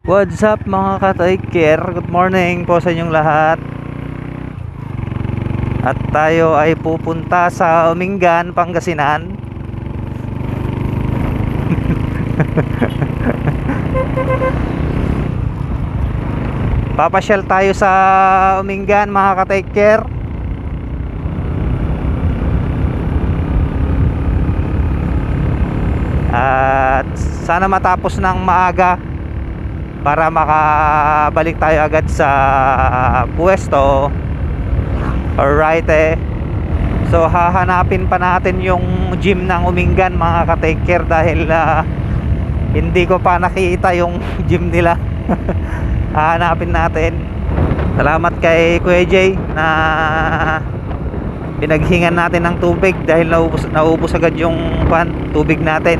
What's up mga ka-take care? Good morning po sa inyong lahat. At tayo ay pupunta sa Umingan, Pangasinan. Papasyal tayo sa Umingan mga ka-take care. At sana matapos ng maaga para makabalik tayo agad sa pwesto. Alright So hahanapin pa natin yung gym ng Umingan mga ka-take care dahil hindi ko pa nakita yung gym nila. Hahanapin natin. Salamat kay Kuya Jay na pinaghingan natin ng tubig dahil naubos agad yung tubig natin.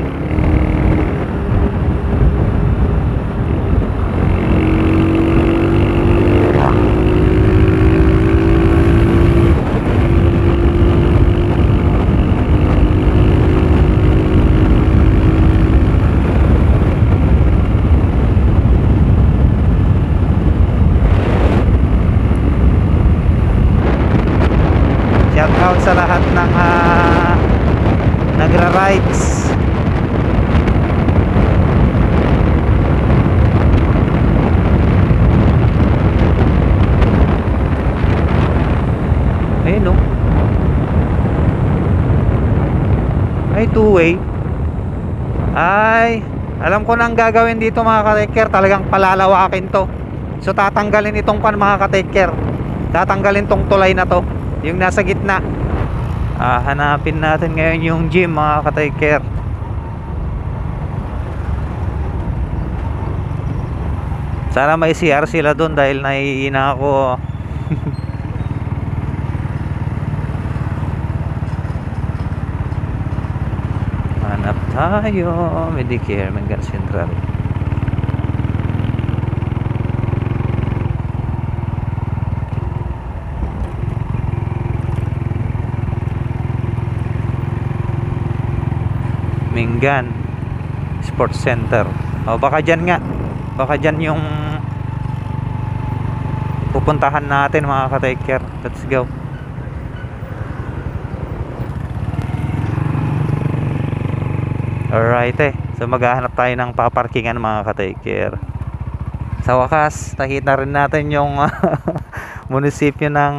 Shout out sa lahat ng nagra-rides. Ayun no. Ay two-way. Ay alam ko na ang gagawin dito mga ka-take-care. Talagang palalawakin to. So tatanggalin itong mga ka-take-care. Tatanggalin tong tulay na to, yung nasa gitna. Hanapin natin ngayon yung gym mga ka-take care. Sana may CR sila doon dahil naiina ako. Hanap tayo. Medicare, Umingan Central. Umingan Sports Center. Baka dyan nga. Baka dyan yung pupuntahan natin mga ka-take care. Let's go. Alright So maghahanap tayo ng paparkingan mga ka-take care. Sa wakas, nakita rin natin yung munisipyo ng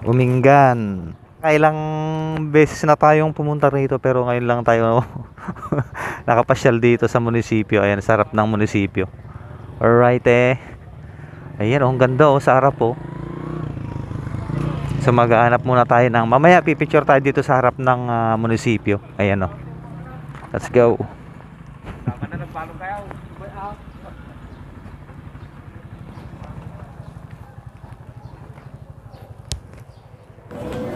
Umingan. Kailang beses na tayong pumunta rito pero ngayon lang tayo nakapasyal dito sa munisipyo. Ayan, sa harap ng munisipyo. Alright Ayan, ang ganda sa harap So maghahanap muna tayo ng, mamaya pipicture tayo dito sa harap ng munisipyo. Ayan Let's go.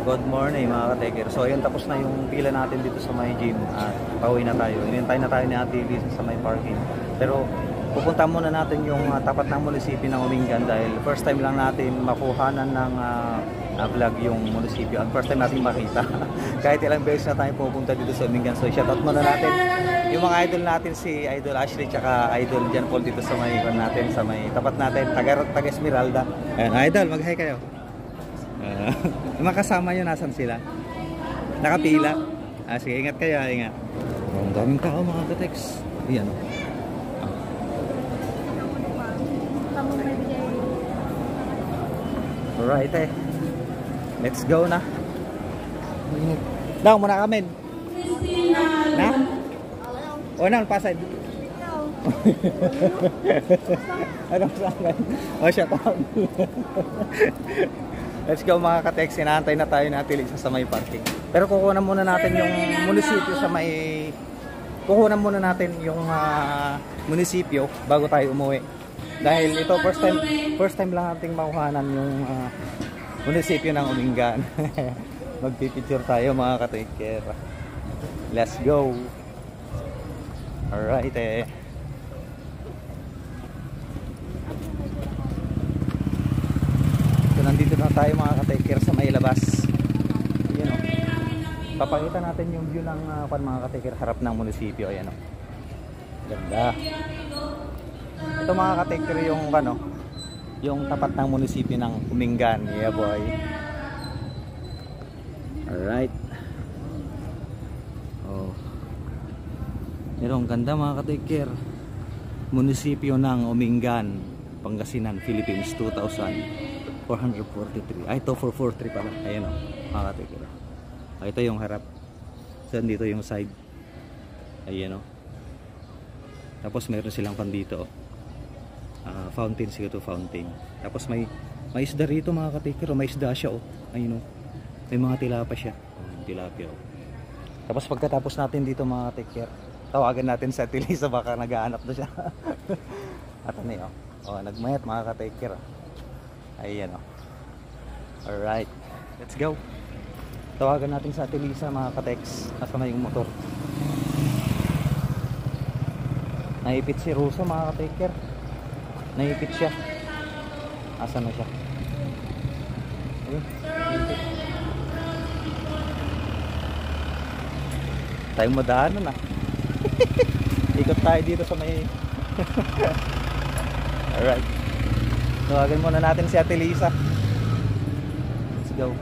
Good morning mga ka-taker. So ayun, tapos na yung pila natin dito sa may gym at pauwi na tayo. Inintay na tayo ni Ate Elisa sa may parking. Pero pupunta muna natin yung tapat ng munisipyo ng Umingan dahil first time lang natin makuhanan ng vlog yung munisipyo. At first time natin makita. Kahit ilang beses na tayo pupunta dito sa Umingan. So shoutout muna natin yung mga idol natin, si Idol Ashley tsaka Idol Jan Paul dito sa may natin, sa may tapat natin, taga Esmeralda. Ayan, Idol, mag-hi kayo. Mga kasama nyo, nasan sila? Nakapila? Sige, ingat kayo, ingat. Ang daming tao mga ka-tex. Ayan Alright Let's go na. Daw muna kami. Na? O na, pasad. Anong saan? O, shut up. Let's go mga ka-tex, inaantay na tayo na Ate Elisa sa may parking. Pero kukunan muna natin yung munisipyo sa may... Kukunan muna natin yung munisipyo bago tayo umuwi. Dahil ito first time lang nating makuhanan yung munisipyo ng Umingan. Magpipicture tayo mga ka-take care. Let's go. Alright So nandito na tayo mga ka-take care sa may labas. Yan Papakita natin yung view ng mga ka-taker, harap ng munisipyo. Ayan o. Ganda. Ito mga ka-taker yung yung tapat ng munisipyo ng Umingan. Yeah boy. Alright. Oh. Pero ang ganda mga ka-taker. Munisipyo ng Umingan, Pangasinan, Philippines, 2,443. Ay, ito 443 pala. Ayan o, mga ka-taker. Ito yung harap. So, dito yung side. Ayan o. Tapos mayroon silang pan dito. Fountain, siguro fountain. Tapos may isda rito mga ka-taker. May isda siya o. Ayun o. May mga tilapa siya. Tilapia o. Tapos pagkatapos natin dito mga ka-taker, tawagan natin sa Tilisa, baka nag-aanap na siya. At ano yun, nagmayat mga ka-taker. Ayan o. Alright, let's go. Tawagan natin sa Tilisa mga ka-tex. Nasa na yung motor. Naipit si Russo mga ka-taker. Naipit siya. Asa na siya? Ayun, naipit. Tayong madaanan na. Ikot tayo dito sa may alright, tawagan muna natin si Ate Lisa. Let's go.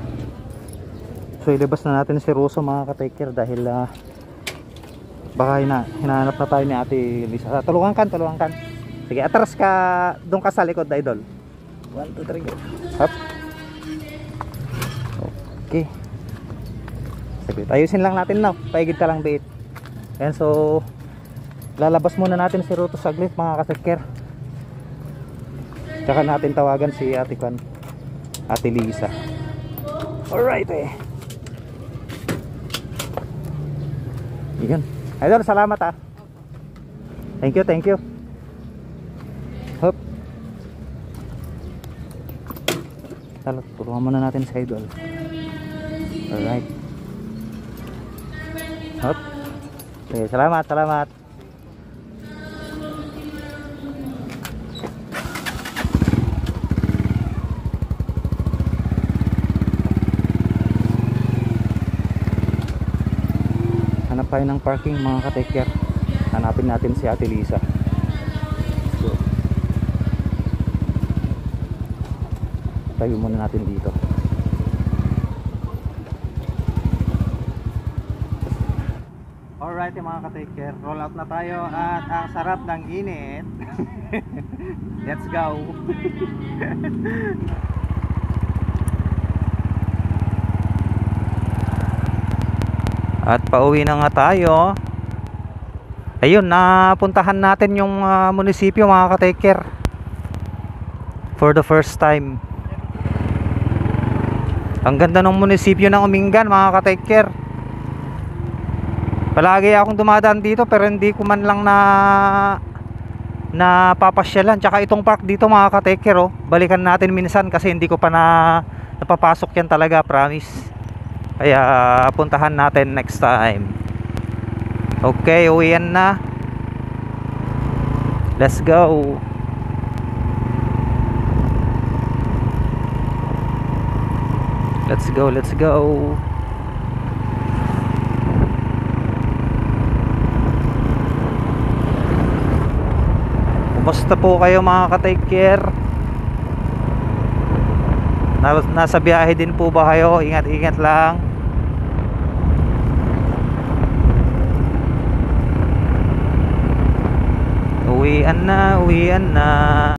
So ilabas na natin si Russo mga ka-taker dahil baka hinahanap na tayo ni Ate Lisa. Tulungan kan. Sige, atras ka, doon ka sa likod, idol. 1, 2, 3, go. Hop. Okay. Sige, ayusin lang natin now. Paigid ka lang bait. Ayan, so lalabas muna natin si Russo saglit mga ka-taker. Tsaka natin tawagan si Ate Lisa. Alright eh. Yan. Idol, salamat ah. Thank you. Hop. Tulungan muna natin si Idol. Alright. Hop. Okay, salamat. Hanap tayo ng parking mga ka-taker. Hanapin natin si Ate Lisa. So, tayo muna natin dito. Alright mga ka-taker, roll out na tayo at ang sarap ng init. Let's go. At pauwi na nga tayo. Ayun, napuntahan natin yung munisipyo mga ka-taker for the first time. Ang ganda ng munisipyo ng Umingan mga ka-taker. Palagi akong dumadaan dito pero hindi ko man lang napapasyalan. Tsaka itong park dito mga ka-taker, balikan natin minsan kasi hindi ko pa napapasok yan talaga, promise. Kaya puntahan natin next time. Okay, uwian na. Let's go. Let's go. Kumusta po kayo mga ka-taker? Nasa biyahe din po ba kayo? Ingat lang. Uwian na.